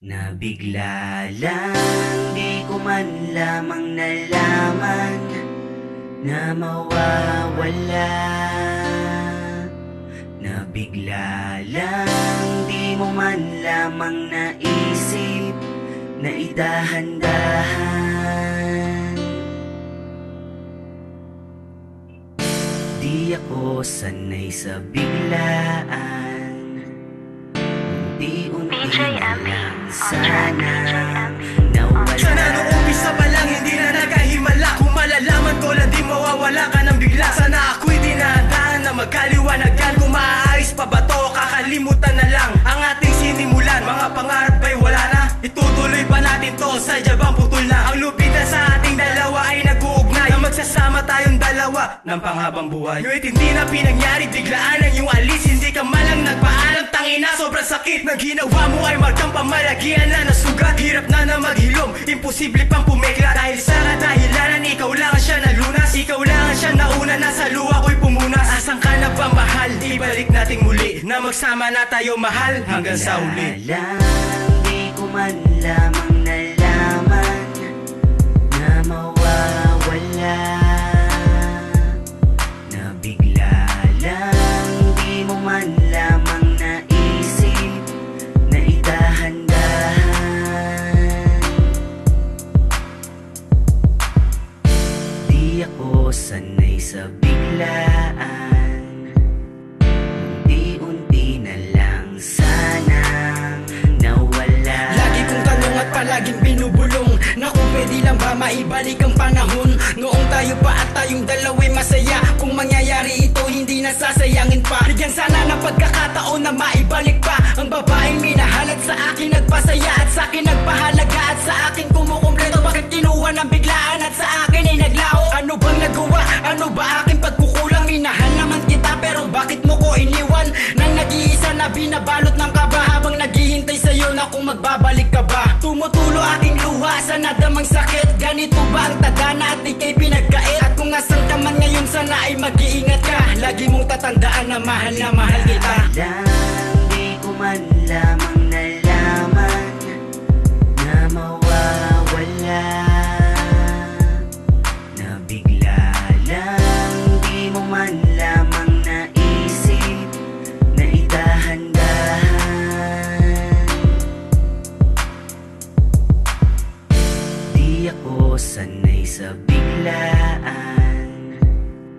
Nabigla lang, di ko man lamang nalaman na mawawala. Nabigla lang, di mo man lamang naisip na idahan-dahan. Di ako sanay sa biglaan, unti-unti na lang sana nawala. Sana nung umpisa pa lang hindi na nagkahimala. Kung malalaman ko na di mawawala ka ng bigla. Sana ako'y dinadaan na magkaliwanagan. Kung maaayos pa ba to, kakalimutan na lang ang ating sinimulan. Mga pangarap ba'y wala na? Itutuloy pa natin to, sadya bang putol na? Ang lupitan sa ating dalawa ay nag-uugnay na magsasama tayong dalawa ng panghabang buhay. Ngunit hindi na pinangyari, biglaan ang iyong alis. Hindi ka malang nagpaalam, tangina sobrang sakit. Nang ginawa mo ay markang pamalagian na nasugat. Hirap na na maghilom, imposible pang pumekla. Dahil sa kadahilanan, ikaw lang siya nalunas. Ikaw lang siya nauna, nasa luha ko'y pumunas. Asan ka na ba mahal? Ibalik nating muli na magsama na tayo mahal hanggang sa uli. Di ko man lamang nalaman na mawawala. Nabigla lang, di mo man lamang naisip na idahan-dahan. Di ako sanay sa biglaan, unti-unti na lang sanang nawala. Lagi kong tanong at palaging binubulong na kung pwede lang ba maibalik ang panahon noong tayo pa at tayong dalawa'y masaya. Kung mangyayari ito hindi nasasayangin pa. Bigyan sana ng pagkakataon na maibalik pa ang babaeng minahal at sa akin nagpasaya at sa akin nagpahalaga at sa akin kumukumpleto. Bakit kinuha ng biglaan at sa akin ay naglaho? Ano bang nagawa? Ano ba aking pagkukulang? Minahal naman kita pero bakit mo ko iniwan? Nang nag-iisa na binabalot ng kaba habang naghihintay sa'yo na kung magbabalik ka ba. Tumutulo aking luha sa nadamang sakit. Ganito ba ang tadhana at ika'y pinagkait? At kung asan ka man ngayon sana ay mag-iingat ka. Lagi mong tatandaan na mahal kita. Di ko man lamang nalaman na mawawala. Nabigla lang, di mo man lamang naisip na idahan-dahan. Di ako sanay sa biglaan,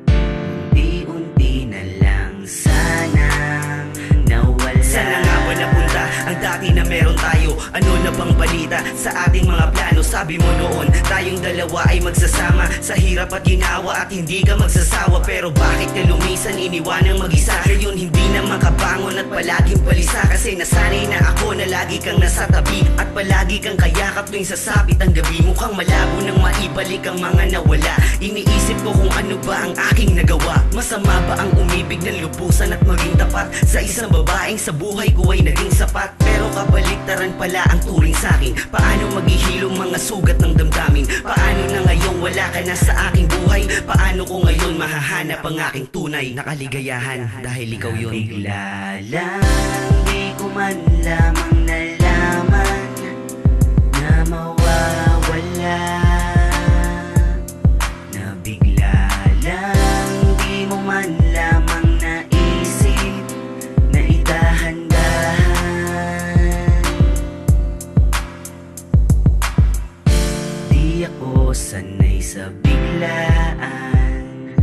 unti-unti na lang sanang nawala. Sana nga ba napunta ang dati na meron tayo? Ano na bang balita sa ating mga plano? Sabi mo noon tayong dalawa ay magsasama sa hirap at ginawa at hindi ka magsasawa. Pero bakit ka lumisan, iniwanang mag-isa? Ngayon hindi na makabangon at palaging palisa. Kasi nasanay na ako na lagi kang nasa tabi at palagi kang kayakap tuwing sasapit ang gabi. Mukhang malabo nang maibalik ang mga nawala. Iniisip ko kung ano ba ang aking nagawa. Masama ba ang umibig ng lubusan at maging tapat sa isang babaeng sa buhay ko ay naging sapat? Pero kabaliktaran pala ang turing sa'kin. Paano maghihilom mga sugat ng damdamin? Paano na ngayong wala ka na sa aking buhay? Paano ko ngayon mahahanap ang aking tunay na kaligayahan? Dahil ikaw yun. Bigla lang, di ko man lamang nalaman na mawawala. Nabigla lang, di mo man lamang naisip na idahan-dahan. Di ako sanay sa biglaan,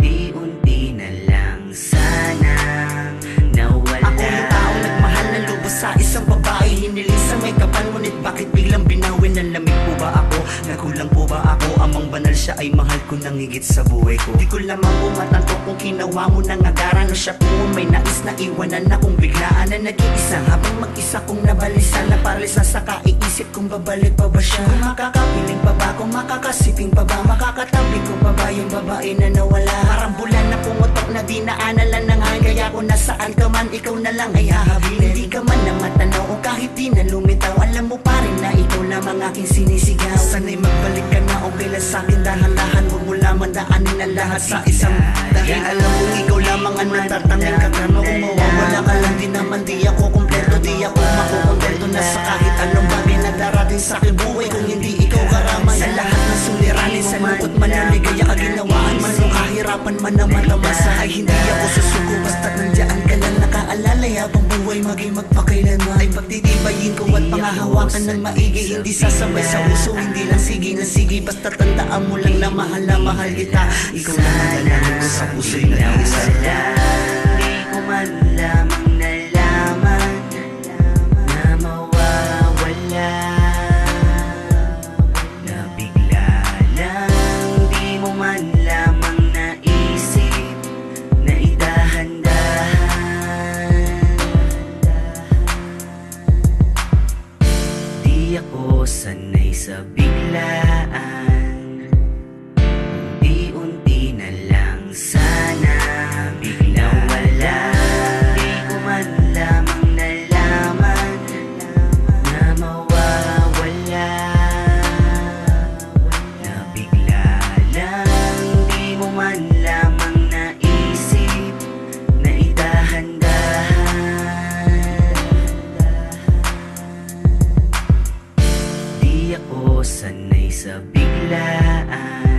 unti-unti na lang sanang nawala. Ako yung taong nagmahal ng lubos sa isang babae. Hiniling sa may kapal, ngunit bakit biglang binawin? Nalamig po ba ako? Nagulang po ba ako? Amang banal siya ay mahal ko nang higit sa buhay ko. Di ko lamang umatanto kung ginawa mo ng agaran o siya po may nais na iwanan na kung biglaan na nag-iisa. Habang mag-isa kong nabalisa na paralisa sa kaiisip kung babalik pa ba siya. Kung makakapiling pa ba, kung makakasiping pa ba, makakatabi ko pa ba yung babae na nawala. Parang bulan na pumutok na di naanalan ng hangin. Kaya kung nasaan ka man, ikaw na lang ay hahabilin. Hindi ka man na matanaw o kahit di na lumitaw, alam mo pa rin na ikaw lamang aking sinisigaw. Sana'y magbalik ka na o kailan sa'kin dahan-dahan. Huwag mo lamang daanin ang lahat sa isang dahil alam kong ikaw lamang ang natatanging kakarma. Kung mawawala ka lang, di naman di ako kumpleto. Di ako makukontento na sa kahit anong bagay na darating sa aking buhay. Kung hindi ikaw karamay sa lahat ng suliranin, sa lungkot man na ligaya kaginawaan man, nung kahirapan man na matamasa ay hindi ako susuko. Basta't nandiyan ka lang nakaalala, habang buhay maging magpakailanman ay pagtitibayin ko at pangahawakan ng maigi. Hindi sasabay sa uso, hindi lang sige na sige. Basta tandaan mo lang na mahal kita. Ikaw lang ang nalaman ko sa puso'y nag-iisa. Di ko man lamang nalaman na mawawala, na bigla lang. Di mo man lamang naisip na idahan-dahan. Di ako sanay sa biglaan, unti-unti na lang sana bigla wala. Di ko man lamang nalaman na mawawala, na bigla lang. Di mo man lamang naisip na idahan-dahan. Di ako sanay sa biglaan,